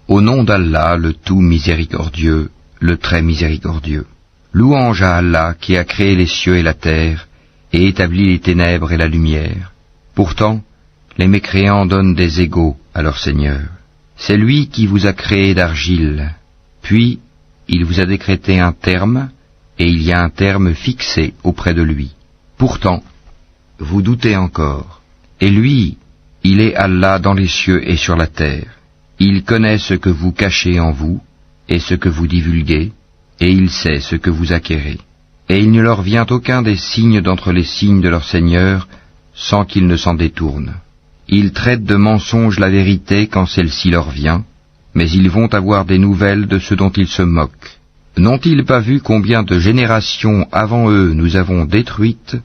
Au nom d'Allah, le tout miséricordieux, le très miséricordieux. Louange à Allah qui a créé les cieux et la terre, et établi les ténèbres et la lumière. Pourtant, les mécréants donnent des égaux à leur Seigneur. C'est lui qui vous a créé d'argile, puis il vous a décrété un terme, et il y a un terme fixé auprès de lui. Pourtant, vous doutez encore. Et lui, il est Allah dans les cieux et sur la terre. Il connaît ce que vous cachez en vous, et ce que vous divulguez, et il sait ce que vous acquérez. Et il ne leur vient aucun des signes d'entre les signes de leur Seigneur, sans qu'ils ne s'en détournent. Ils traitent de mensonge la vérité quand celle-ci leur vient, mais ils vont avoir des nouvelles de ce dont ils se moquent. N'ont-ils pas vu combien de générations avant eux nous avons détruites,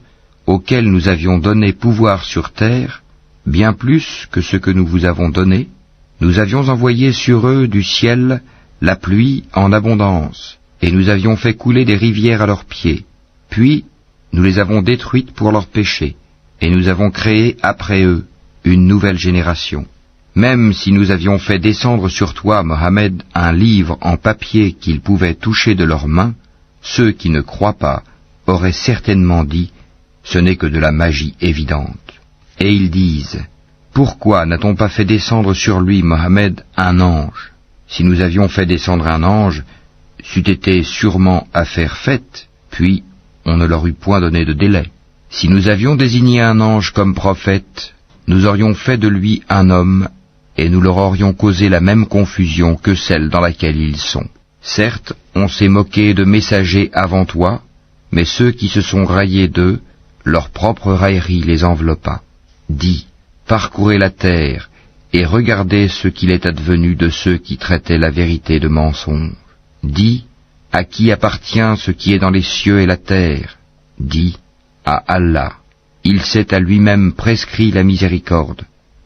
auxquelles nous avions donné pouvoir sur terre, bien plus que ce que nous vous avons donné? Nous avions envoyé sur eux du ciel la pluie en abondance, et nous avions fait couler des rivières à leurs pieds. Puis nous les avons détruites pour leurs péchés, et nous avons créé après eux une nouvelle génération. Même si nous avions fait descendre sur toi, Mohammed, un livre en papier qu'ils pouvaient toucher de leurs mains, ceux qui ne croient pas auraient certainement dit « ce n'est que de la magie évidente ». Et ils disent « pourquoi n'a-t-on pas fait descendre sur lui, Mohammed, un ange? Si nous avions fait descendre un ange, c'eût été sûrement affaire faite, puis on ne leur eût point donné de délai. Si nous avions désigné un ange comme prophète, nous aurions fait de lui un homme, et nous leur aurions causé la même confusion que celle dans laquelle ils sont. Certes, on s'est moqué de messagers avant toi, mais ceux qui se sont raillés d'eux, leur propre raillerie les enveloppa. Dis, parcourez la terre, et regardez ce qu'il est advenu de ceux qui traitaient la vérité de mensonge. Dis, à qui appartient ce qui est dans les cieux et la terre? Dis, à Allah. Il s'est à lui-même prescrit la miséricorde.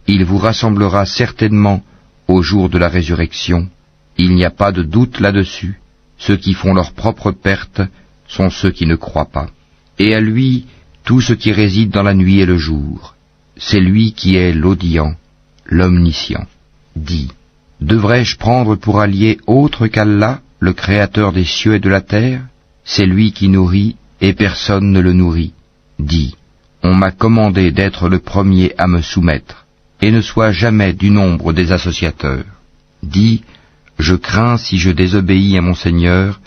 Il vous rassemblera certainement au jour de la résurrection. Il n'y a pas de doute là-dessus. Ceux qui font leur propre perte sont ceux qui ne croient pas. Et à lui, tout ce qui réside dans la nuit et le jour. C'est lui qui est l'audient, l'omniscient. Dis, devrais-je prendre pour allié autre qu'Allah, le créateur des cieux et de la terre? C'est lui qui nourrit et personne ne le nourrit. Dis, on m'a commandé d'être le premier à me soumettre, et ne sois jamais du nombre des associateurs. Dis, je crains si je désobéis à mon Seigneur,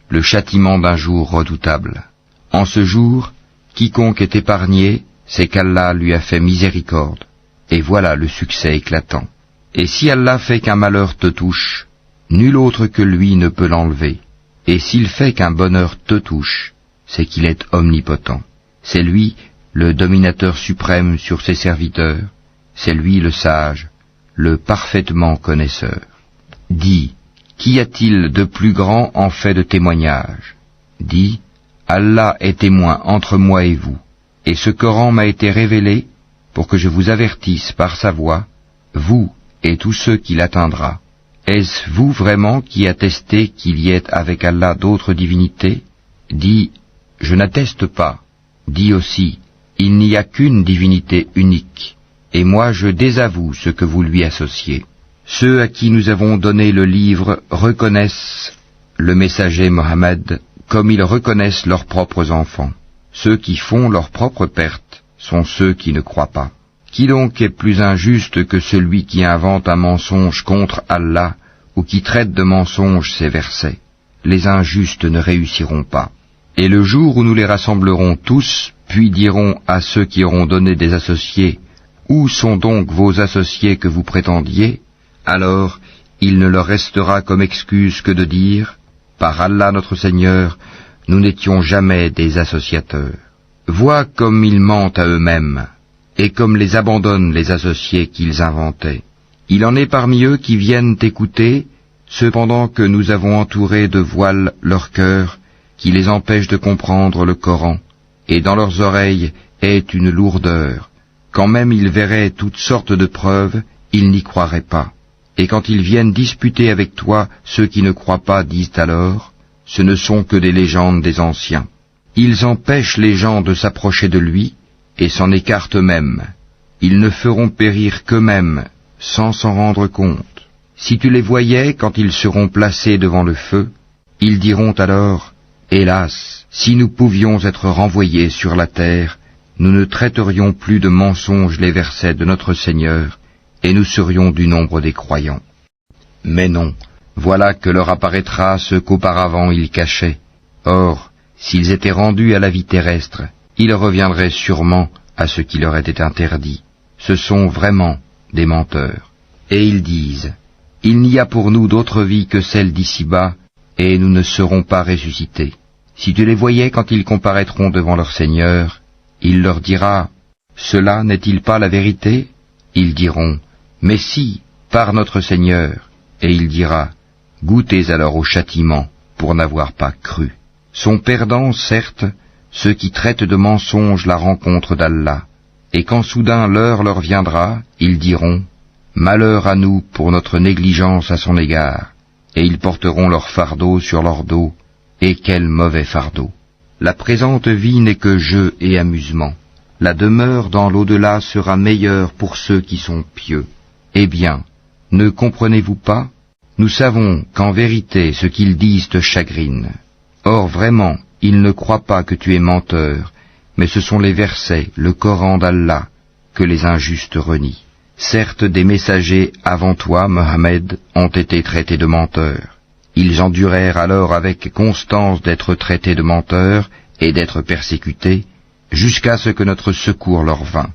le châtiment d'un jour redoutable. En ce jour, quiconque est épargné, c'est qu'Allah lui a fait miséricorde, et voilà le succès éclatant. Et si Allah fait qu'un malheur te touche, nul autre que lui ne peut l'enlever, et s'il fait qu'un bonheur te touche, c'est qu'il est omnipotent. C'est lui, le dominateur suprême sur ses serviteurs, c'est lui le sage, le parfaitement connaisseur. Dis, qu'y a-t-il de plus grand en fait de témoignage? Dis, Allah est témoin entre moi et vous, et ce Coran m'a été révélé pour que je vous avertisse par sa voix, vous et tous ceux qui l'atteindra. Est-ce vous vraiment qui attestez qu'il y ait avec Allah d'autres divinités? Dis, je n'atteste pas. Dis aussi, il n'y a qu'une divinité unique, et moi je désavoue ce que vous lui associez. Ceux à qui nous avons donné le livre reconnaissent le messager Mohammed comme ils reconnaissent leurs propres enfants. Ceux qui font leur propre perte sont ceux qui ne croient pas. Qui donc est plus injuste que celui qui invente un mensonge contre Allah ou qui traite de mensonge ces versets? Les injustes ne réussiront pas. Et le jour où nous les rassemblerons tous, puis dirons à ceux qui auront donné des associés, « Où sont donc vos associés que vous prétendiez ?» Alors, il ne leur restera comme excuse que de dire, « Par Allah notre Seigneur, nous n'étions jamais des associateurs. » Vois comme ils mentent à eux-mêmes, et comme les abandonnent les associés qu'ils inventaient. Il en est parmi eux qui viennent écouter, cependant que nous avons entouré de voiles leur cœur, qui les empêche de comprendre le Coran, et dans leurs oreilles est une lourdeur. Quand même ils verraient toutes sortes de preuves, ils n'y croiraient pas. Et quand ils viennent disputer avec toi, ceux qui ne croient pas disent alors, ce ne sont que des légendes des anciens. Ils empêchent les gens de s'approcher de lui, et s'en écartent eux-mêmes. Ils ne feront périr qu'eux-mêmes, sans s'en rendre compte. Si tu les voyais quand ils seront placés devant le feu, ils diront alors, « Hélas, si nous pouvions être renvoyés sur la terre, nous ne traiterions plus de mensonges les versets de notre Seigneur, et nous serions du nombre des croyants. » Mais non, voilà que leur apparaîtra ce qu'auparavant ils cachaient. Or, s'ils étaient rendus à la vie terrestre, ils reviendraient sûrement à ce qui leur était interdit. Ce sont vraiment des menteurs. Et ils disent, « Il n'y a pour nous d'autre vie que celle d'ici-bas, et nous ne serons pas ressuscités. » Si tu les voyais quand ils comparaîtront devant leur Seigneur, il leur dira, « Cela n'est-il pas la vérité ?» Ils diront, « Mais si, par notre Seigneur. » Et il dira, « Goûtez alors au châtiment pour n'avoir pas cru. » Sont perdants, certes, ceux qui traitent de mensonges la rencontre d'Allah, et quand soudain l'heure leur viendra, ils diront, « Malheur à nous pour notre négligence à son égard. » Et ils porteront leur fardeau sur leur dos, et quel mauvais fardeau. La présente vie n'est que jeu et amusement. La demeure dans l'au-delà sera meilleure pour ceux qui sont pieux. Eh bien, ne comprenez-vous pas? Nous savons qu'en vérité ce qu'ils disent te chagrine. Or vraiment, ils ne croient pas que tu es menteur, mais ce sont les versets, le Coran d'Allah, que les injustes renient. Certes, des messagers avant toi, Mohammed, ont été traités de menteurs. Ils endurèrent alors avec constance d'être traités de menteurs et d'être persécutés, jusqu'à ce que notre secours leur vînt.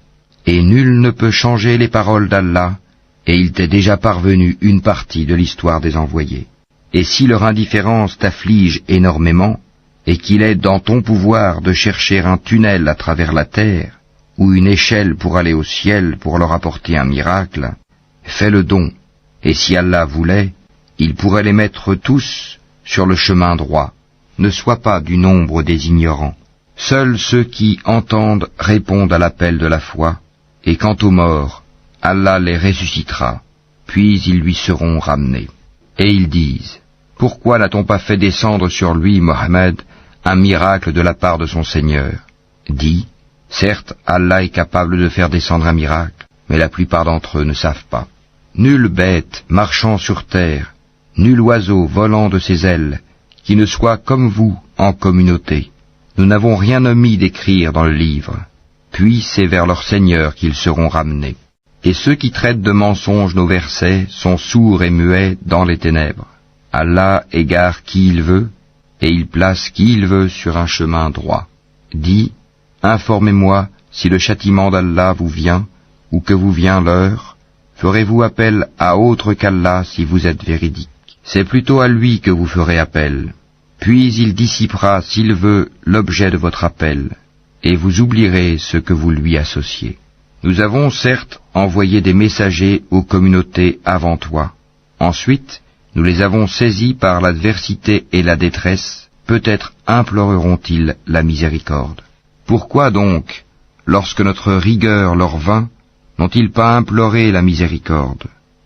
Et nul ne peut changer les paroles d'Allah, et il t'est déjà parvenu une partie de l'histoire des envoyés. Et si leur indifférence t'afflige énormément, et qu'il est dans ton pouvoir de chercher un tunnel à travers la terre, ou une échelle pour aller au ciel pour leur apporter un miracle, fais le don, et si Allah voulait, il pourrait les mettre tous sur le chemin droit. Ne sois pas du nombre des ignorants. Seuls ceux qui entendent répondent à l'appel de la foi, et quant aux morts, Allah les ressuscitera, puis ils lui seront ramenés. Et ils disent, « Pourquoi n'a-t-on pas fait descendre sur lui, Mohammed, un miracle de la part de son Seigneur ?» Dis, « Certes, Allah est capable de faire descendre un miracle, mais la plupart d'entre eux ne savent pas. Nulle bête marchant sur terre, nul oiseau volant de ses ailes, qui ne soit comme vous en communauté. Nous n'avons rien omis d'écrire dans le livre. Puis c'est vers leur Seigneur qu'ils seront ramenés. Et ceux qui traitent de mensonges nos versets sont sourds et muets dans les ténèbres. Allah égare qui il veut, et il place qui il veut sur un chemin droit. Dis, informez-moi si le châtiment d'Allah vous vient, ou que vous vient l'heure. Ferez-vous appel à autre qu'Allah si vous êtes véridique? C'est plutôt à lui que vous ferez appel. Puis il dissipera, s'il veut, l'objet de votre appel, et vous oublierez ce que vous lui associez. Nous avons certes envoyé des messagers aux communautés avant toi. Ensuite, nous les avons saisis par l'adversité et la détresse, peut-être imploreront-ils la miséricorde. Pourquoi donc, lorsque notre rigueur leur vint, n'ont-ils pas imploré la miséricorde?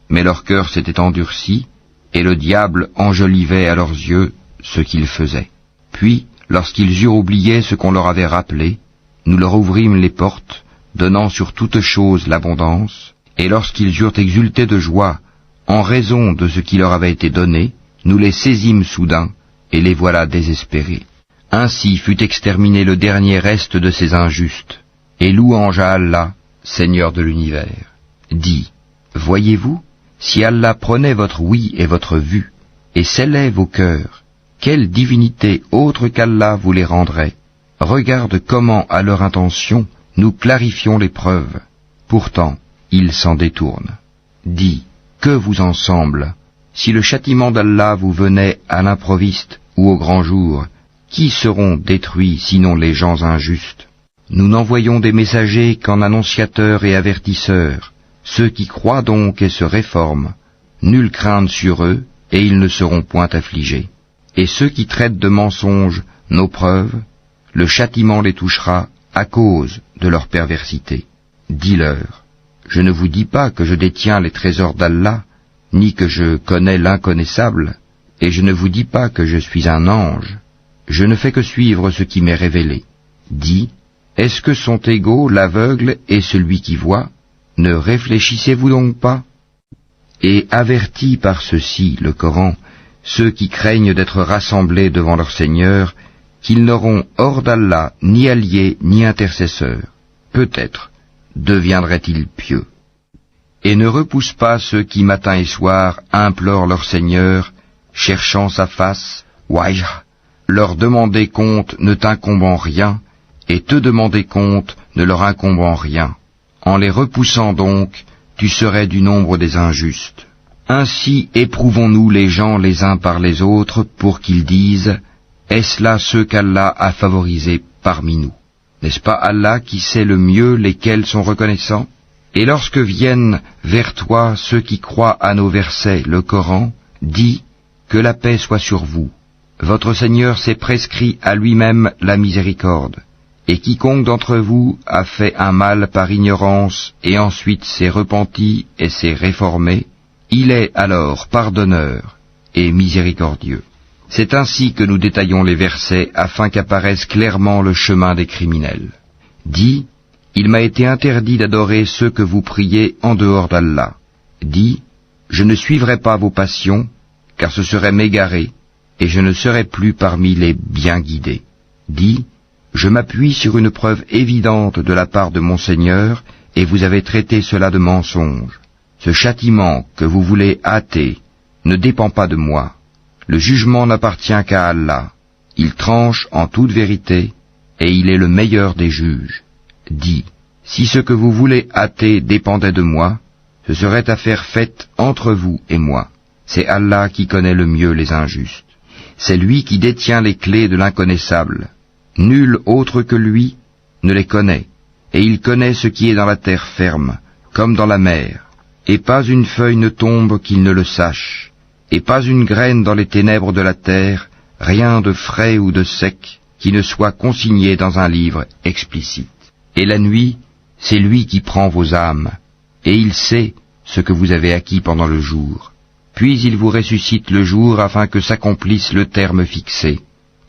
Mais leur cœur s'était endurci, et le diable enjolivait à leurs yeux ce qu'ils faisaient. Puis, lorsqu'ils eurent oublié ce qu'on leur avait rappelé, nous leur ouvrîmes les portes, donnant sur toute chose l'abondance, et lorsqu'ils eurent exulté de joie, en raison de ce qui leur avait été donné, nous les saisîmes soudain, et les voilà désespérés. Ainsi fut exterminé le dernier reste de ces injustes, et louange à Allah, Seigneur de l'univers. Dis, voyez-vous, si Allah prenait votre oui et votre vue, et scellait vos cœurs, quelle divinité autre qu'Allah vous les rendrait? Regarde comment, à leur intention, nous clarifions les preuves. Pourtant, ils s'en détournent. Dis, que vous en semble? Si le châtiment d'Allah vous venait à l'improviste ou au grand jour, qui seront détruits sinon les gens injustes? Nous n'envoyons des messagers qu'en annonciateurs et avertisseurs. Ceux qui croient donc et se réforment, nulle crainte sur eux, et ils ne seront point affligés. Et ceux qui traitent de mensonges nos preuves, le châtiment les touchera à cause de leur perversité. Dis-leur, je ne vous dis pas que je détiens les trésors d'Allah, ni que je connais l'inconnaissable, et je ne vous dis pas que je suis un ange. Je ne fais que suivre ce qui m'est révélé. Dis, est-ce que sont égaux l'aveugle et celui qui voit? Ne réfléchissez-vous donc pas? et avertit par ceci, le Coran, ceux qui craignent d'être rassemblés devant leur Seigneur, qu'ils n'auront hors d'Allah ni alliés ni intercesseurs. Peut-être deviendraient-ils pieux. Et ne repousse pas ceux qui matin et soir implorent leur Seigneur, cherchant sa face, wajh, leur demander compte ne t'incombe en rien, et te demander compte ne leur incombe en rien. En les repoussant donc, tu serais du nombre des injustes. Ainsi éprouvons-nous les gens les uns par les autres pour qu'ils disent « Est-ce là ceux qu'Allah a favorisés parmi nous ?» N'est-ce pas Allah qui sait le mieux lesquels sont reconnaissants? Et lorsque viennent vers toi ceux qui croient à nos versets, le Coran, dis que la paix soit sur vous. Votre Seigneur s'est prescrit à lui-même la miséricorde. Et quiconque d'entre vous a fait un mal par ignorance et ensuite s'est repenti et s'est réformé, il est alors pardonneur et miséricordieux. C'est ainsi que nous détaillons les versets afin qu'apparaisse clairement le chemin des criminels. Dis, il m'a été interdit d'adorer ceux que vous priez en dehors d'Allah. Dis, je ne suivrai pas vos passions, car ce serait m'égarer, et je ne serai plus parmi les bien guidés. Dis, je m'appuie sur une preuve évidente de la part de mon Seigneur, et vous avez traité cela de mensonge. Ce châtiment que vous voulez hâter ne dépend pas de moi. Le jugement n'appartient qu'à Allah. Il tranche en toute vérité, et il est le meilleur des juges. Dis, si ce que vous voulez hâter dépendait de moi, ce serait affaire faite entre vous et moi. C'est Allah qui connaît le mieux les injustes. C'est lui qui détient les clés de l'inconnaissable. Nul autre que lui ne les connaît, et il connaît ce qui est dans la terre ferme, comme dans la mer, et pas une feuille ne tombe qu'il ne le sache, et pas une graine dans les ténèbres de la terre, rien de frais ou de sec, qui ne soit consigné dans un livre explicite. Et la nuit, c'est lui qui prend vos âmes, et il sait ce que vous avez acquis pendant le jour. Puis il vous ressuscite le jour afin que s'accomplisse le terme fixé.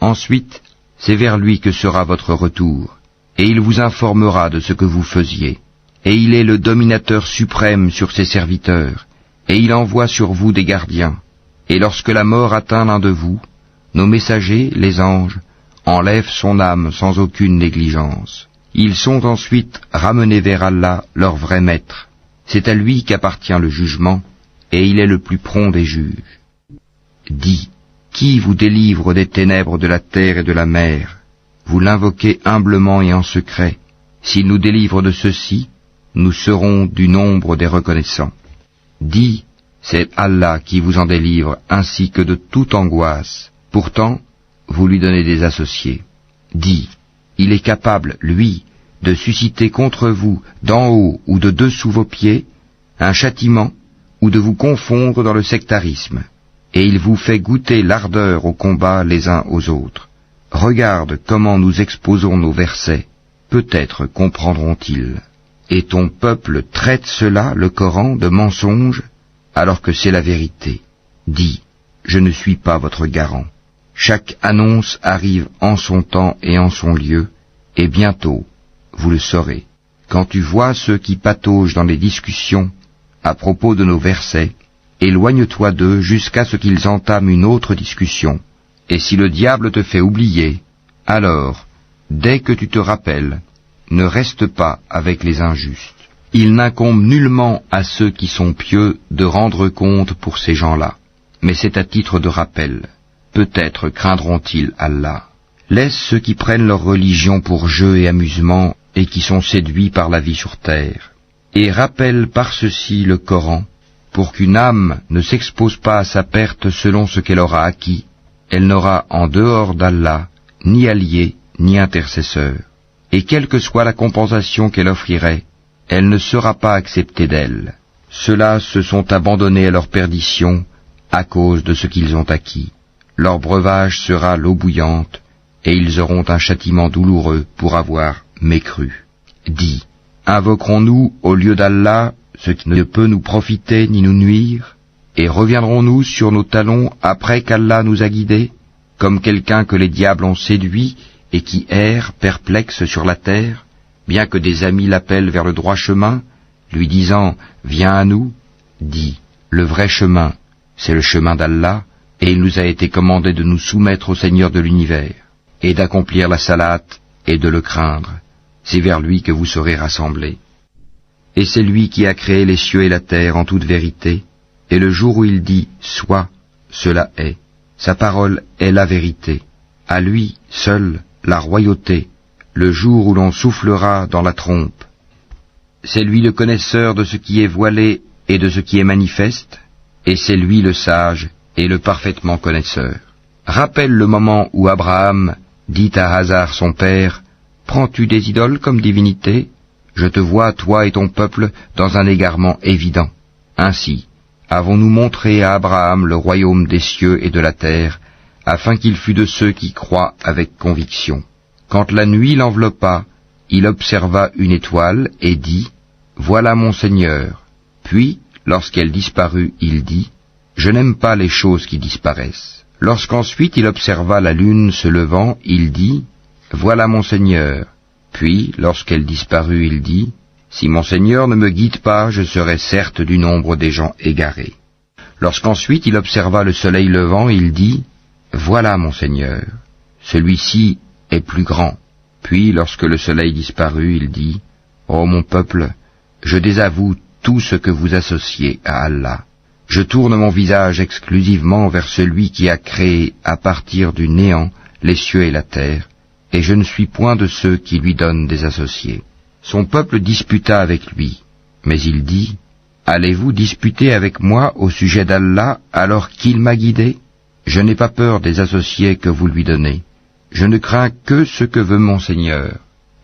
Ensuite, c'est vers lui que sera votre retour, et il vous informera de ce que vous faisiez. Et il est le dominateur suprême sur ses serviteurs, et il envoie sur vous des gardiens. Et lorsque la mort atteint l'un de vous, nos messagers, les anges, enlèvent son âme sans aucune négligence. Ils sont ensuite ramenés vers Allah, leur vrai maître. C'est à lui qu'appartient le jugement, et il est le plus prompt des juges. Dis, qui vous délivre des ténèbres de la terre et de la mer? Vous l'invoquez humblement et en secret. S'il nous délivre de ceci, nous serons du nombre des reconnaissants. Dis, c'est Allah qui vous en délivre ainsi que de toute angoisse. Pourtant, vous lui donnez des associés. Dis, il est capable, lui, de susciter contre vous, d'en haut ou de dessous vos pieds, un châtiment, ou de vous confondre dans le sectarisme, et il vous fait goûter l'ardeur au combat les uns aux autres. Regarde comment nous exposons nos versets, peut-être comprendront-ils. Et ton peuple traite cela, le Coran, de mensonge, alors que c'est la vérité. Dis, je ne suis pas votre garant. Chaque annonce arrive en son temps et en son lieu, et bientôt, vous le saurez. Quand tu vois ceux qui pataugent dans les discussions à propos de nos versets, éloigne-toi d'eux jusqu'à ce qu'ils entament une autre discussion. Et si le diable te fait oublier, alors, dès que tu te rappelles, ne reste pas avec les injustes. Il n'incombe nullement à ceux qui sont pieux de rendre compte pour ces gens-là, mais c'est à titre de rappel. Peut-être craindront-ils Allah. Laisse ceux qui prennent leur religion pour jeu et amusement et qui sont séduits par la vie sur terre. Et rappelle par ceci le Coran, pour qu'une âme ne s'expose pas à sa perte selon ce qu'elle aura acquis. Elle n'aura en dehors d'Allah ni allié ni intercesseur. Et quelle que soit la compensation qu'elle offrirait, elle ne sera pas acceptée d'elle. Ceux-là se sont abandonnés à leur perdition à cause de ce qu'ils ont acquis. Leur breuvage sera l'eau bouillante, et ils auront un châtiment douloureux pour avoir mécru. Dis, invoquerons-nous au lieu d'Allah ce qui ne peut nous profiter ni nous nuire, et reviendrons-nous sur nos talons après qu'Allah nous a guidés, comme quelqu'un que les diables ont séduit et qui erre perplexe sur la terre, bien que des amis l'appellent vers le droit chemin, lui disant « Viens à nous », dis Le vrai chemin, c'est le chemin d'Allah, et il nous a été commandé de nous soumettre au Seigneur de l'univers, et d'accomplir la salate et de le craindre. C'est vers lui que vous serez rassemblés. Et c'est lui qui a créé les cieux et la terre en toute vérité, et le jour où il dit « Sois », cela est. Sa parole est la vérité. À lui seul la royauté, le jour où l'on soufflera dans la trompe. C'est lui le connaisseur de ce qui est voilé et de ce qui est manifeste, et c'est lui le sage et le parfaitement connaisseur. Rappelle le moment où Abraham dit à Hazar son père, « Prends-tu des idoles comme divinité ? Je te vois, toi et ton peuple, dans un égarement évident. Ainsi, avons-nous montré à Abraham le royaume des cieux et de la terre, afin qu'il fût de ceux qui croient avec conviction. Quand la nuit l'enveloppa, il observa une étoile et dit, « Voilà mon Seigneur. » Puis, lorsqu'elle disparut, il dit, « Je n'aime pas les choses qui disparaissent. » Lorsqu'ensuite il observa la lune se levant, il dit, « Voilà mon Seigneur. » Puis, lorsqu'elle disparut, il dit, « Si mon Seigneur ne me guide pas, je serai certes du nombre des gens égarés. » Lorsqu'ensuite il observa le soleil levant, il dit, « Voilà mon Seigneur. Celui-ci est plus grand. » Puis, lorsque le soleil disparut, il dit, « Ô mon peuple, je désavoue tout ce que vous associez à Allah. Je tourne mon visage exclusivement vers celui qui a créé à partir du néant les cieux et la terre, et je ne suis point de ceux qui lui donnent des associés. » Son peuple disputa avec lui, mais il dit, « Allez-vous disputer avec moi au sujet d'Allah alors qu'il m'a guidé ? Je n'ai pas peur des associés que vous lui donnez. Je ne crains que ce que veut mon Seigneur.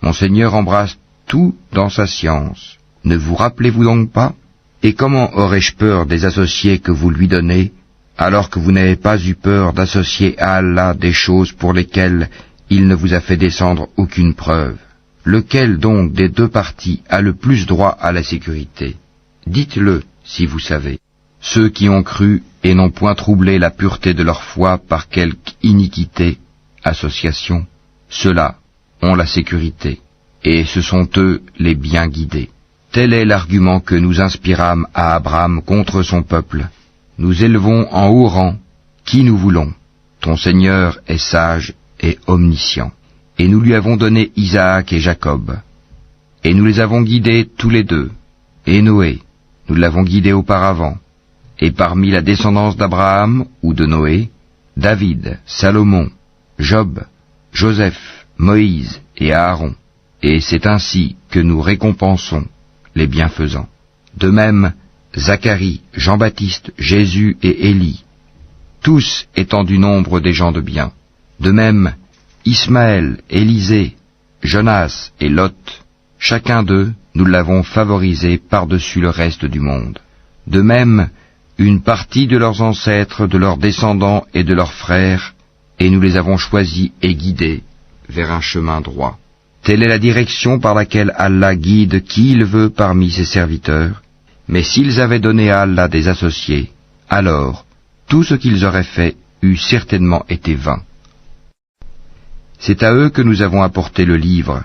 Mon Seigneur embrasse tout dans sa science. Ne vous rappelez-vous donc pas ? Et comment aurais-je peur des associés que vous lui donnez, alors que vous n'avez pas eu peur d'associer à Allah des choses pour lesquelles il ne vous a fait descendre aucune preuve ? Lequel donc des deux parties a le plus droit à la sécurité ? Dites-le, si vous savez. Ceux qui ont cru et n'ont point troublé la pureté de leur foi par quelque iniquité, association, ceux-là ont la sécurité, et ce sont eux les bien guidés. Tel est l'argument que nous inspirâmes à Abraham contre son peuple. Nous élevons en haut rang qui nous voulons. Ton Seigneur est sage et omniscient. Et nous lui avons donné Isaac et Jacob. Et nous les avons guidés tous les deux. Et Noé, nous l'avons guidé auparavant. Et parmi la descendance d'Abraham ou de Noé, David, Salomon, Job, Joseph, Moïse et Aaron. Et c'est ainsi que nous récompensons les bienfaisants. De même, Zacharie, Jean-Baptiste, Jésus et Élie, tous étant du nombre des gens de bien. De même, Ismaël, Élisée, Jonas et Lot, chacun d'eux, nous l'avons favorisé par-dessus le reste du monde. De même, une partie de leurs ancêtres, de leurs descendants et de leurs frères, et nous les avons choisis et guidés vers un chemin droit. Telle est la direction par laquelle Allah guide qui il veut parmi ses serviteurs. Mais s'ils avaient donné à Allah des associés, alors tout ce qu'ils auraient fait eût certainement été vain. C'est à eux que nous avons apporté le livre,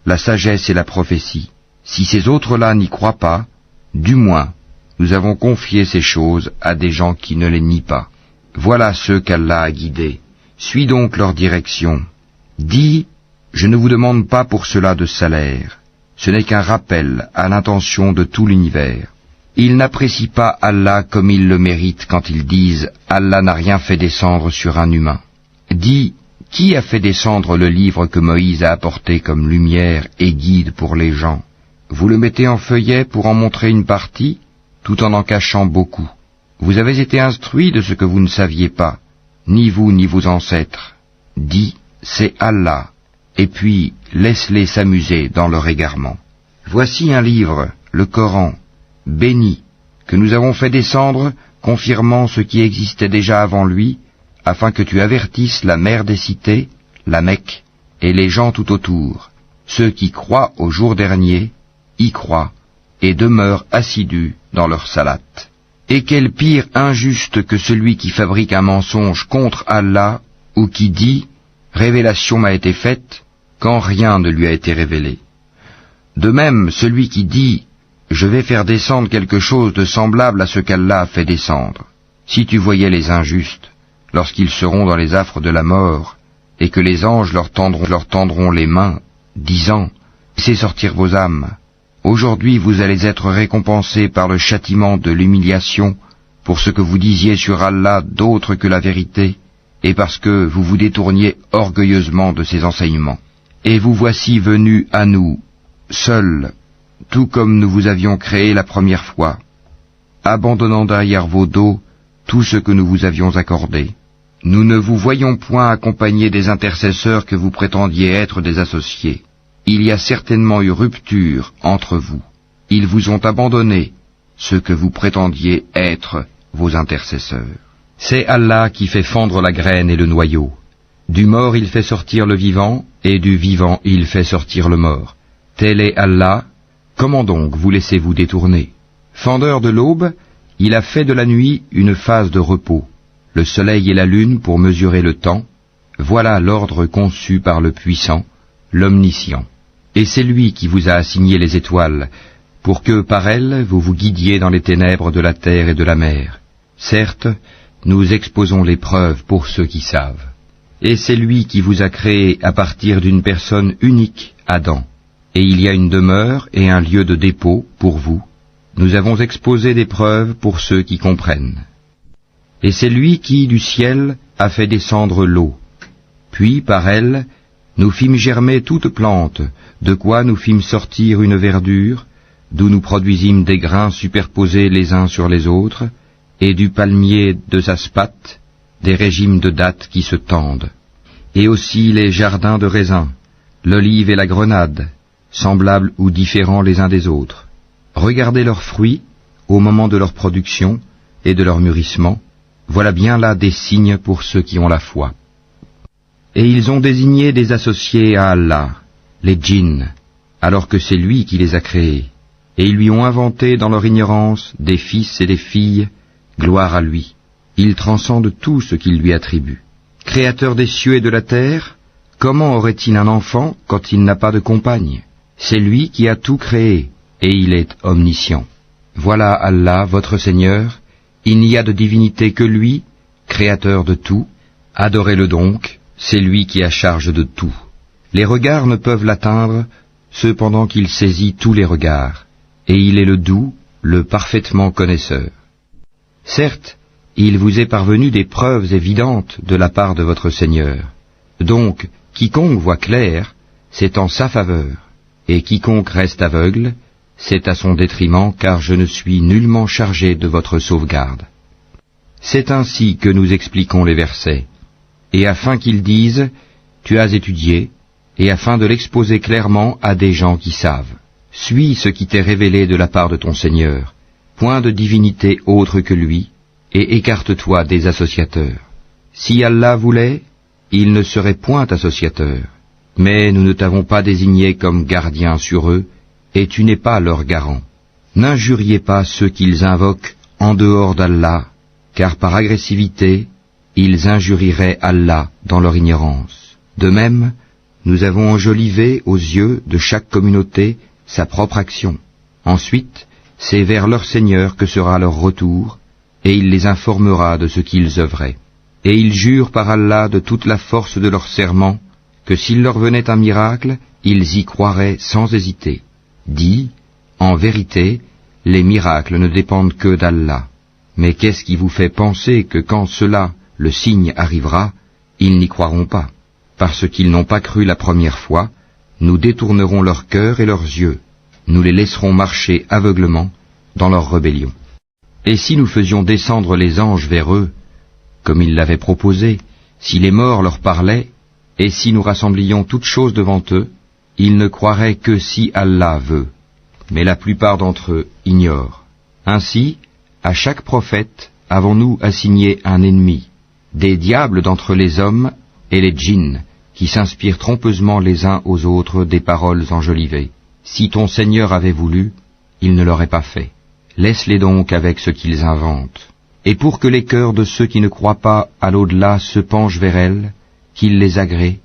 la sagesse et la prophétie. Si ces autres-là n'y croient pas, du moins, nous avons confié ces choses à des gens qui ne les nient pas. Voilà ceux qu'Allah a guidés. Suis donc leur direction. Dis, je ne vous demande pas pour cela de salaire. Ce n'est qu'un rappel à l'intention de tout l'univers. Ils n'apprécient pas Allah comme ils le méritent quand ils disent « Allah n'a rien fait descendre sur un humain ». Dis, qui a fait descendre le livre que Moïse a apporté comme lumière et guide pour les gens ? Vous le mettez en feuillet pour en montrer une partie, tout en cachant beaucoup. Vous avez été instruits de ce que vous ne saviez pas, ni vous ni vos ancêtres. Dis, c'est Allah, et puis laisse-les s'amuser dans leur égarement. Voici un livre, le Coran, béni, que nous avons fait descendre, confirmant ce qui existait déjà avant lui, afin que tu avertisses la mère des cités, la Mecque, et les gens tout autour. Ceux qui croient au jour dernier, y croient, et demeurent assidus dans leur salate. Et quel pire injuste que celui qui fabrique un mensonge contre Allah, ou qui dit « Révélation m'a été faite », quand rien ne lui a été révélé. De même, celui qui dit je vais faire descendre quelque chose de semblable à ce qu'Allah a fait descendre. Si tu voyais les injustes, lorsqu'ils seront dans les affres de la mort, et que les anges leur tendront les mains, disant, laissez sortir vos âmes. Aujourd'hui vous allez être récompensés par le châtiment de l'humiliation pour ce que vous disiez sur Allah d'autre que la vérité, et parce que vous vous détourniez orgueilleusement de ses enseignements. Et vous voici venus à nous, seuls, tout comme nous vous avions créé la première fois, abandonnant derrière vos dos tout ce que nous vous avions accordé. Nous ne vous voyons point accompagner des intercesseurs que vous prétendiez être des associés. Il y a certainement eu rupture entre vous. Ils vous ont abandonné ce que vous prétendiez être vos intercesseurs. C'est Allah qui fait fondre la graine et le noyau. Du mort il fait sortir le vivant, et du vivant il fait sortir le mort. Tel est Allah, comment donc vous laissez-vous détourner? Fendeur de l'aube, il a fait de la nuit une phase de repos, le soleil et la lune pour mesurer le temps. Voilà l'ordre conçu par le puissant, l'omniscient. Et c'est lui qui vous a assigné les étoiles, pour que par elles vous vous guidiez dans les ténèbres de la terre et de la mer. Certes, nous exposons les preuves pour ceux qui savent. Et c'est lui qui vous a créé à partir d'une personne unique, Adam. Et il y a une demeure et un lieu de dépôt pour vous. Nous avons exposé des preuves pour ceux qui comprennent. Et c'est lui qui, du ciel, a fait descendre l'eau. Puis, par elle, nous fîmes germer toute plante, de quoi nous fîmes sortir une verdure, d'où nous produisîmes des grains superposés les uns sur les autres, et du palmier de Zaspat, des régimes de dattes qui se tendent, et aussi les jardins de raisins, l'olive et la grenade, semblables ou différents les uns des autres. Regardez leurs fruits au moment de leur production et de leur mûrissement, voilà bien là des signes pour ceux qui ont la foi. Et ils ont désigné des associés à Allah, les djinns, alors que c'est lui qui les a créés, et ils lui ont inventé dans leur ignorance des fils et des filles, gloire à lui. Il transcende tout ce qu'il lui attribue. Créateur des cieux et de la terre, comment aurait-il un enfant quand il n'a pas de compagne? C'est lui qui a tout créé, et il est omniscient. Voilà Allah, votre Seigneur, il n'y a de divinité que lui, créateur de tout. Adorez-le donc, c'est lui qui a charge de tout. Les regards ne peuvent l'atteindre, cependant qu'il saisit tous les regards, et il est le doux, le parfaitement connaisseur. Certes, il vous est parvenu des preuves évidentes de la part de votre Seigneur. Donc, quiconque voit clair, c'est en sa faveur, et quiconque reste aveugle, c'est à son détriment, car je ne suis nullement chargé de votre sauvegarde. C'est ainsi que nous expliquons les versets, et afin qu'ils disent, tu as étudié, et afin de l'exposer clairement à des gens qui savent. Suis ce qui t'est révélé de la part de ton Seigneur, point de divinité autre que lui, et écarte-toi des associateurs. Si Allah voulait, il ne serait point associateur, mais nous ne t'avons pas désigné comme gardien sur eux, et tu n'es pas leur garant. N'injuriez pas ceux qu'ils invoquent en dehors d'Allah, car par agressivité, ils injurieraient Allah dans leur ignorance. De même, nous avons enjolivé aux yeux de chaque communauté sa propre action. Ensuite, c'est vers leur Seigneur que sera leur retour, et il les informera de ce qu'ils œuvraient. Et ils jurent par Allah de toute la force de leur serment, que s'il leur venait un miracle, ils y croiraient sans hésiter. Dis, en vérité, les miracles ne dépendent que d'Allah. Mais qu'est-ce qui vous fait penser que quand cela, le signe arrivera, ils n'y croiront pas? Parce qu'ils n'ont pas cru la première fois, nous détournerons leur cœur et leurs yeux. Nous les laisserons marcher aveuglement dans leur rébellion. Et si nous faisions descendre les anges vers eux, comme ils l'avaient proposé, si les morts leur parlaient, et si nous rassemblions toutes choses devant eux, ils ne croiraient que si Allah veut. Mais la plupart d'entre eux ignorent. Ainsi, à chaque prophète avons-nous assigné un ennemi, des diables d'entre les hommes et les djinns, qui s'inspirent trompeusement les uns aux autres des paroles enjolivées. Si ton Seigneur avait voulu, il ne l'aurait pas fait. Laisse-les donc avec ce qu'ils inventent. Et pour que les cœurs de ceux qui ne croient pas à l'au-delà se penchent vers elles, qu'ils les agréent,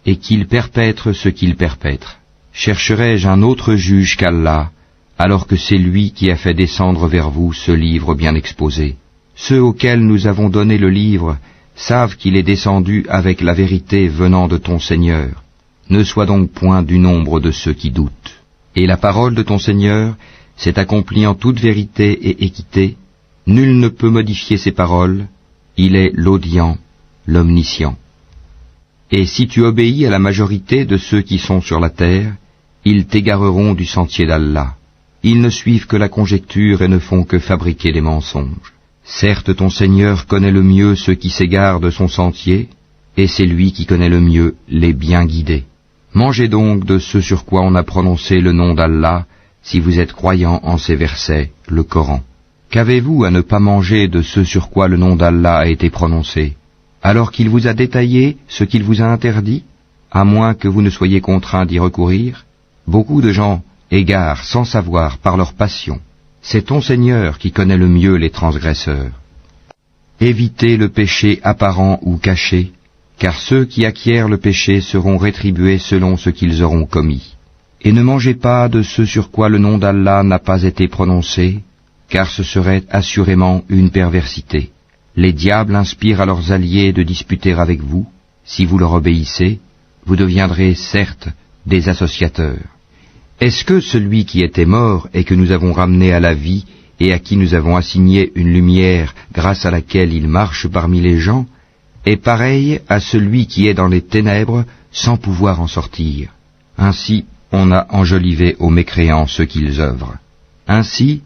et qu'ils perpètrent ce qu'ils perpètrent. Chercherai-je un autre juge qu'Allah, alors que c'est lui qui a fait descendre vers vous ce livre bien exposé. Ceux auxquels nous avons donné le livre savent qu'il est descendu avec la vérité venant de ton Seigneur. Ne sois donc point du nombre de ceux qui doutent. Et la parole de ton Seigneur s'est accomplie en toute vérité et équité. Nul ne peut modifier ses paroles. Il est l'audient, l'omniscient. Et si tu obéis à la majorité de ceux qui sont sur la terre, ils t'égareront du sentier d'Allah. Ils ne suivent que la conjecture et ne font que fabriquer des mensonges. Certes, ton Seigneur connaît le mieux ceux qui s'égarent de son sentier, et c'est lui qui connaît le mieux les bien guidés. Mangez donc de ce sur quoi on a prononcé le nom d'Allah, si vous êtes croyants en ces versets, le Coran. Qu'avez-vous à ne pas manger de ce sur quoi le nom d'Allah a été prononcé, alors qu'il vous a détaillé ce qu'il vous a interdit, à moins que vous ne soyez contraints d'y recourir? Beaucoup de gens égarent sans savoir par leur passion. C'est ton Seigneur qui connaît le mieux les transgresseurs. Évitez le péché apparent ou caché, car ceux qui acquièrent le péché seront rétribués selon ce qu'ils auront commis. Et ne mangez pas de ce sur quoi le nom d'Allah n'a pas été prononcé, car ce serait assurément une perversité. Les diables inspirent à leurs alliés de disputer avec vous. Si vous leur obéissez, vous deviendrez certes des associateurs. Est-ce que celui qui était mort et que nous avons ramené à la vie et à qui nous avons assigné une lumière grâce à laquelle il marche parmi les gens, est pareil à celui qui est dans les ténèbres sans pouvoir en sortir? Ainsi, on a enjolivé aux mécréants ce qu'ils œuvrent. Ainsi,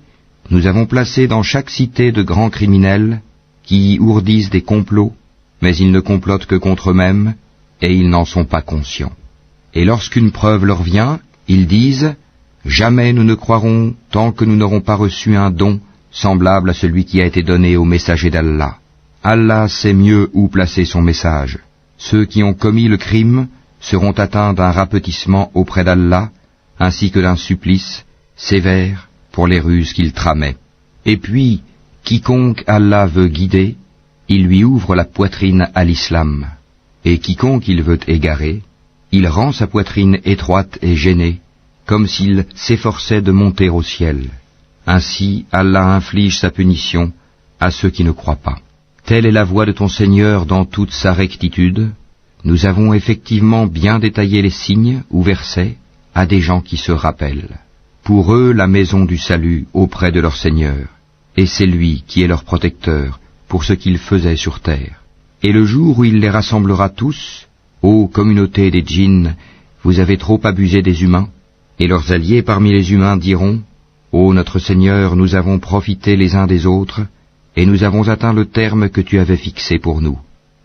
nous avons placé dans chaque cité de grands criminels qui y ourdissent des complots, mais ils ne complotent que contre eux-mêmes et ils n'en sont pas conscients. Et lorsqu'une preuve leur vient, ils disent « Jamais nous ne croirons tant que nous n'aurons pas reçu un don semblable à celui qui a été donné au messager d'Allah. Allah sait mieux où placer son message. Ceux qui ont commis le crime seront atteints d'un rapetissement auprès d'Allah, ainsi que d'un supplice sévère pour les ruses qu'ils tramaient. Et puis, quiconque Allah veut guider, il lui ouvre la poitrine à l'islam. Et quiconque il veut égarer, il rend sa poitrine étroite et gênée, comme s'il s'efforçait de monter au ciel. Ainsi, Allah inflige sa punition à ceux qui ne croient pas. Telle est la voie de ton Seigneur dans toute sa rectitude. Nous avons effectivement bien détaillé les signes ou versets à des gens qui se rappellent. Pour eux, la maison du salut auprès de leur Seigneur, et c'est lui qui est leur protecteur pour ce qu'ils faisaient sur terre. Et le jour où il les rassemblera tous, ô communauté des djinns, vous avez trop abusé des humains, et leurs alliés parmi les humains diront, ô notre Seigneur, nous avons profité les uns des autres, et nous avons atteint le terme que tu avais fixé pour nous.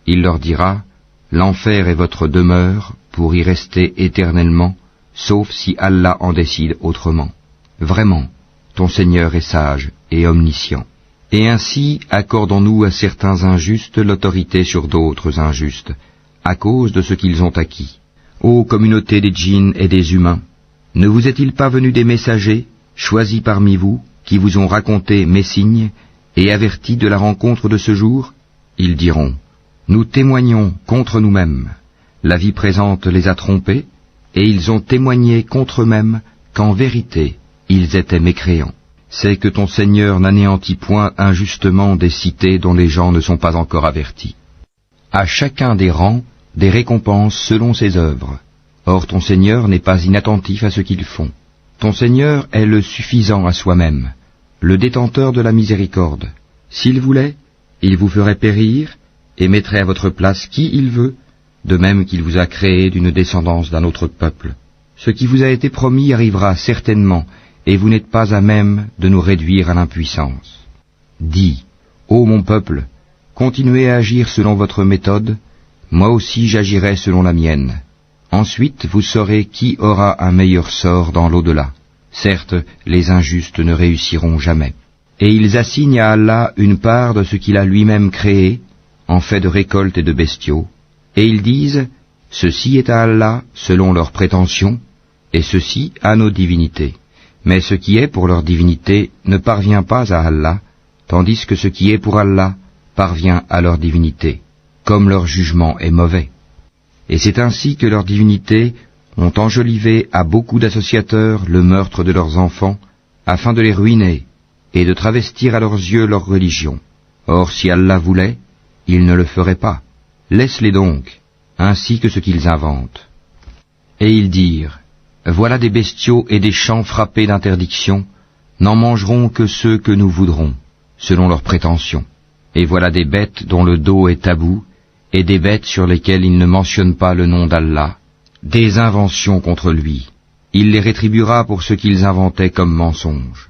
Il leur dira, l'enfer est votre demeure pour y rester éternellement, sauf si Allah en décide autrement. Vraiment, ton Seigneur est sage et omniscient. Et ainsi accordons-nous à certains injustes l'autorité sur d'autres injustes, à cause de ce qu'ils ont acquis. Ô communauté des djinns et des humains, ne vous est-il pas venu des messagers, choisis parmi vous, qui vous ont raconté mes signes, et avertis de la rencontre de ce jour? Ils diront, nous témoignons contre nous-mêmes. La vie présente les a trompés, et ils ont témoigné contre eux-mêmes qu'en vérité, ils étaient mécréants. C'est que ton Seigneur n'anéantit point injustement des cités dont les gens ne sont pas encore avertis. À chacun des rangs, des récompenses selon ses œuvres. Or ton Seigneur n'est pas inattentif à ce qu'ils font. Ton Seigneur est le suffisant à soi-même, le détenteur de la miséricorde. S'il voulait, il vous ferait périr et mettrait à votre place qui il veut, de même qu'il vous a créé d'une descendance d'un autre peuple. Ce qui vous a été promis arrivera certainement, et vous n'êtes pas à même de nous réduire à l'impuissance. Dis, ô mon peuple, continuez à agir selon votre méthode, moi aussi j'agirai selon la mienne. Ensuite vous saurez qui aura un meilleur sort dans l'au-delà. Certes, les injustes ne réussiront jamais. Et ils assignent à Allah une part de ce qu'il a lui-même créé, en fait de récoltes et de bestiaux, et ils disent, ceci est à Allah selon leurs prétentions, et ceci à nos divinités. Mais ce qui est pour leur divinité ne parvient pas à Allah, tandis que ce qui est pour Allah parvient à leur divinité, comme leur jugement est mauvais. Et c'est ainsi que leurs divinités ont enjolivé à beaucoup d'associateurs le meurtre de leurs enfants, afin de les ruiner et de travestir à leurs yeux leur religion. Or si Allah voulait, il ne le ferait pas. Laisse-les donc, ainsi que ce qu'ils inventent. Et ils dirent, voilà des bestiaux et des champs frappés d'interdiction, n'en mangeront que ceux que nous voudrons, selon leurs prétentions. Et voilà des bêtes dont le dos est tabou, et des bêtes sur lesquelles il ne mentionne pas le nom d'Allah, des inventions contre lui. Il les rétribuera pour ce qu'ils inventaient comme mensonges.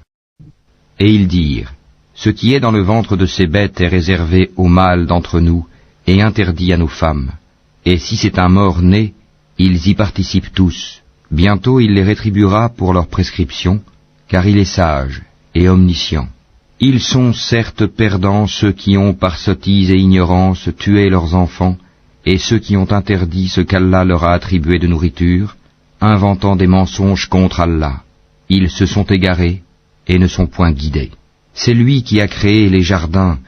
Et ils dirent, ce qui est dans le ventre de ces bêtes est réservé aux mâles d'entre nous, et interdit à nos femmes. Et si c'est un mort-né, ils y participent tous. Bientôt il les rétribuera pour leur prescription, car il est sage et omniscient. Ils sont certes perdants ceux qui ont par sottise et ignorance tué leurs enfants, et ceux qui ont interdit ce qu'Allah leur a attribué de nourriture, inventant des mensonges contre Allah. Ils se sont égarés et ne sont point guidés. C'est lui qui a créé les jardins,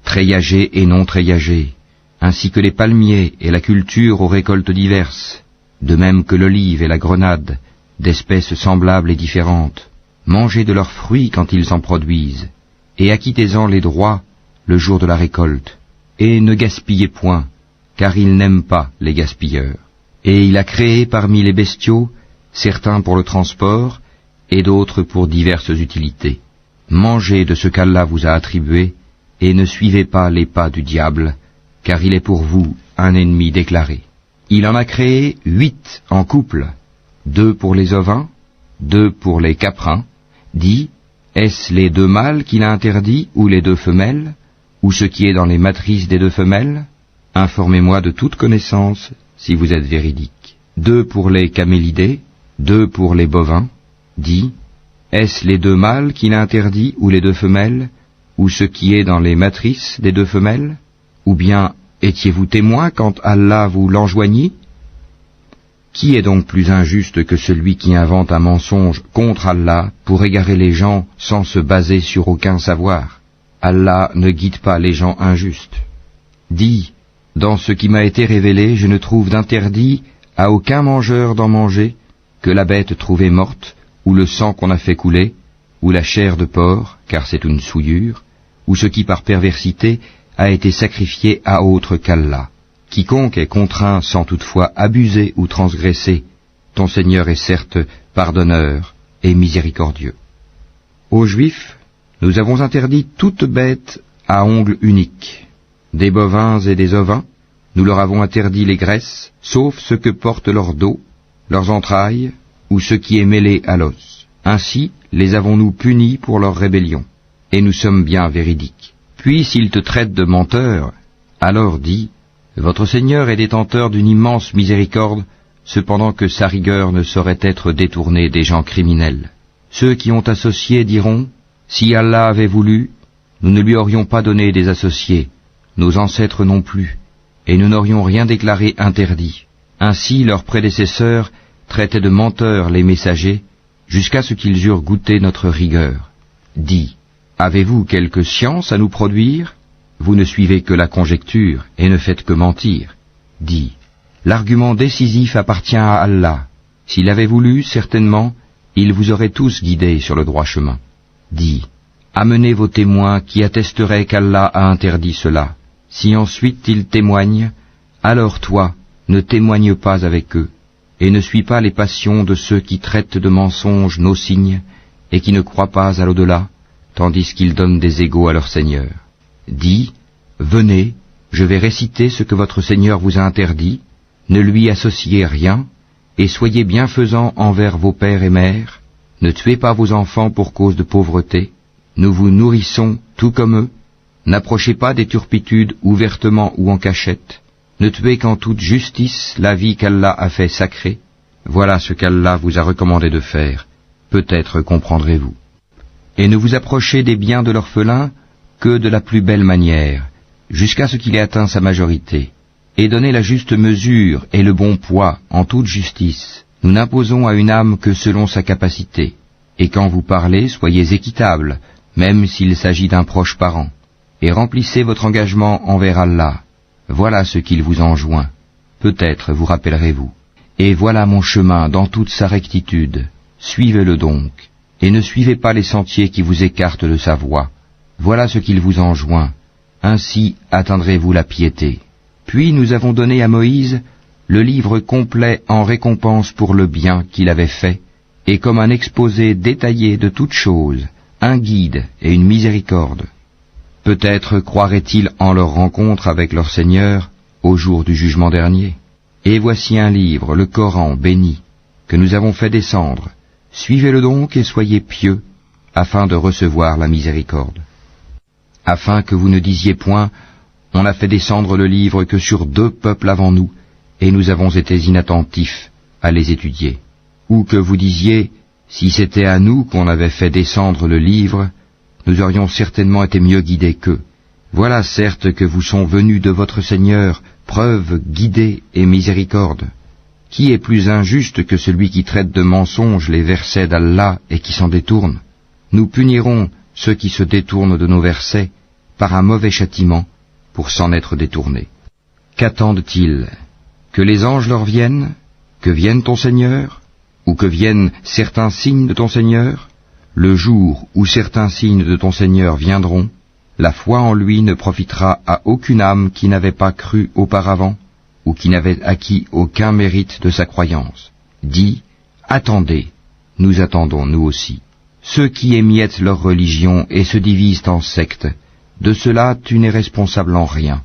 treillagés et non treillagés, ainsi que les palmiers et la culture aux récoltes diverses, de même que l'olive et la grenade, d'espèces semblables et différentes. Mangez de leurs fruits quand ils en produisent, et acquittez-en les droits le jour de la récolte, et ne gaspillez point, car il n'aime pas les gaspilleurs. Et il a créé parmi les bestiaux certains pour le transport, et d'autres pour diverses utilités. Mangez de ce qu'Allah vous a attribué, et ne suivez pas les pas du diable, car il est pour vous un ennemi déclaré. Il en a créé 8 en couple, 2 pour les ovins, 2 pour les caprins. Dit, est-ce les 2 mâles qu'il a interdits, ou les 2 femelles, ou ce qui est dans les matrices des 2 femelles? Informez-moi de toute connaissance, si vous êtes véridique. 2 pour les camélidés, 2 pour les bovins. Dit, est-ce les 2 mâles qu'il a interdits, ou les 2 femelles, ou ce qui est dans les matrices des 2 femelles? Ou bien, étiez-vous témoin quand Allah vous l'enjoignit? Qui est donc plus injuste que celui qui invente un mensonge contre Allah pour égarer les gens sans se baser sur aucun savoir? Allah ne guide pas les gens injustes. Dis, dans ce qui m'a été révélé, je ne trouve d'interdit à aucun mangeur d'en manger que la bête trouvée morte, ou le sang qu'on a fait couler, ou la chair de porc, car c'est une souillure, ou ce qui par perversité a été sacrifié à autre qu'Allah. Quiconque est contraint sans toutefois abuser ou transgresser, ton Seigneur est certes pardonneur et miséricordieux. Aux Juifs, nous avons interdit toute bête à ongles uniques. Des bovins et des ovins, nous leur avons interdit les graisses, sauf ce que portent leur dos, leurs entrailles, ou ce qui est mêlé à l'os. Ainsi les avons-nous punis pour leur rébellion, et nous sommes bien véridiques. Puis s'ils te traitent de menteur, alors dis, votre Seigneur est détenteur d'une immense miséricorde, cependant que sa rigueur ne saurait être détournée des gens criminels. Ceux qui ont associé diront, si Allah avait voulu, nous ne lui aurions pas donné des associés, nos ancêtres non plus, et nous n'aurions rien déclaré interdit. Ainsi leurs prédécesseurs traitaient de menteurs les messagers, jusqu'à ce qu'ils eurent goûté notre rigueur. Dis, avez-vous quelque science à nous produire? Vous ne suivez que la conjecture et ne faites que mentir. Dis, l'argument décisif appartient à Allah. S'il avait voulu, certainement, il vous aurait tous guidés sur le droit chemin. Dis, amenez vos témoins qui attesteraient qu'Allah a interdit cela. Si ensuite ils témoignent, alors toi, ne témoigne pas avec eux, et ne suis pas les passions de ceux qui traitent de mensonges nos signes, et qui ne croient pas à l'au-delà, tandis qu'ils donnent des égaux à leur Seigneur. Dis, venez, je vais réciter ce que votre Seigneur vous a interdit, ne lui associez rien, et soyez bienfaisants envers vos pères et mères, ne tuez pas vos enfants pour cause de pauvreté, nous vous nourrissons tout comme eux, n'approchez pas des turpitudes ouvertement ou en cachette, ne tuez qu'en toute justice la vie qu'Allah a fait sacrée, voilà ce qu'Allah vous a recommandé de faire, peut-être comprendrez-vous. Et ne vous approchez des biens de l'orphelin que de la plus belle manière, jusqu'à ce qu'il ait atteint sa majorité, et donnez la juste mesure et le bon poids en toute justice. Nous n'imposons à une âme que selon sa capacité, et quand vous parlez, soyez équitable, même s'il s'agit d'un proche parent, et remplissez votre engagement envers Allah. Voilà ce qu'il vous enjoint, peut-être vous rappellerez-vous. Et voilà mon chemin dans toute sa rectitude, suivez-le donc, et ne suivez pas les sentiers qui vous écartent de sa voie. Voilà ce qu'il vous enjoint. Ainsi atteindrez-vous la piété. Puis nous avons donné à Moïse le livre complet en récompense pour le bien qu'il avait fait, et comme un exposé détaillé de toutes choses, un guide et une miséricorde. Peut-être croiraient-ils en leur rencontre avec leur Seigneur au jour du jugement dernier. Et voici un livre, le Coran béni, que nous avons fait descendre. Suivez-le donc et soyez pieux, afin de recevoir la miséricorde. Afin que vous ne disiez point, on a fait descendre le livre que sur 2 peuples avant nous, et nous avons été inattentifs à les étudier. Ou que vous disiez, si c'était à nous qu'on avait fait descendre le livre, nous aurions certainement été mieux guidés qu'eux. Voilà certes que vous sont venus de votre Seigneur preuve, guidée et miséricorde. Qui est plus injuste que celui qui traite de mensonges les versets d'Allah et qui s'en détourne? Nous punirons ceux qui se détournent de nos versets par un mauvais châtiment pour s'en être détournés. Qu'attendent-ils? Que les anges leur viennent? Que vienne ton Seigneur? Ou que viennent certains signes de ton Seigneur? Le jour où certains signes de ton Seigneur viendront, la foi en lui ne profitera à aucune âme qui n'avait pas cru auparavant, ou qui n'avait acquis aucun mérite de sa croyance. Dis, attendez, nous attendons nous aussi. Ceux qui émiettent leur religion et se divisent en sectes, de cela tu n'es responsable en rien.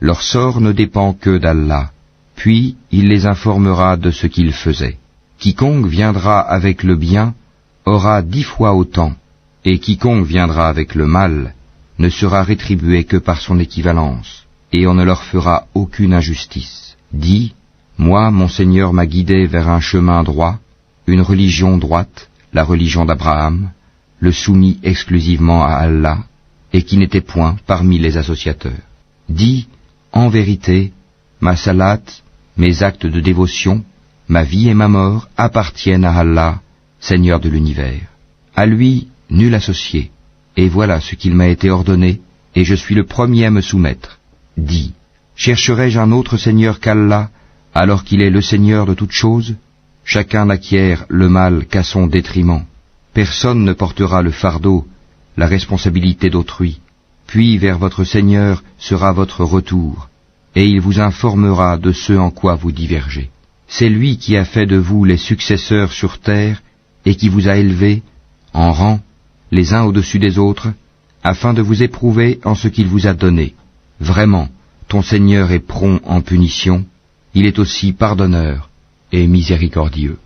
Leur sort ne dépend que d'Allah, puis il les informera de ce qu'ils faisaient. Quiconque viendra avec le bien aura 10 fois autant, et quiconque viendra avec le mal ne sera rétribué que par son équivalence, et on ne leur fera aucune injustice. Dis, moi, mon Seigneur m'a guidé vers un chemin droit, une religion droite, la religion d'Abraham, le soumis exclusivement à Allah, et qui n'était point parmi les associateurs. Dis, en vérité, ma salat, mes actes de dévotion, ma vie et ma mort appartiennent à Allah, Seigneur de l'univers. À lui, nul associé, et voilà ce qu'il m'a été ordonné, et je suis le premier à me soumettre. Dis, chercherai-je un autre Seigneur qu'Allah, alors qu'il est le Seigneur de toutes choses? Chacun n'acquiert le mal qu'à son détriment. Personne ne portera le fardeau, la responsabilité d'autrui. Puis vers votre Seigneur sera votre retour, et il vous informera de ce en quoi vous divergez. C'est lui qui a fait de vous les successeurs sur terre, et qui vous a élevés, en rang, les uns au-dessus des autres, afin de vous éprouver en ce qu'il vous a donné. Vraiment, ton Seigneur est prompt en punition, il est aussi pardonneur et miséricordieux.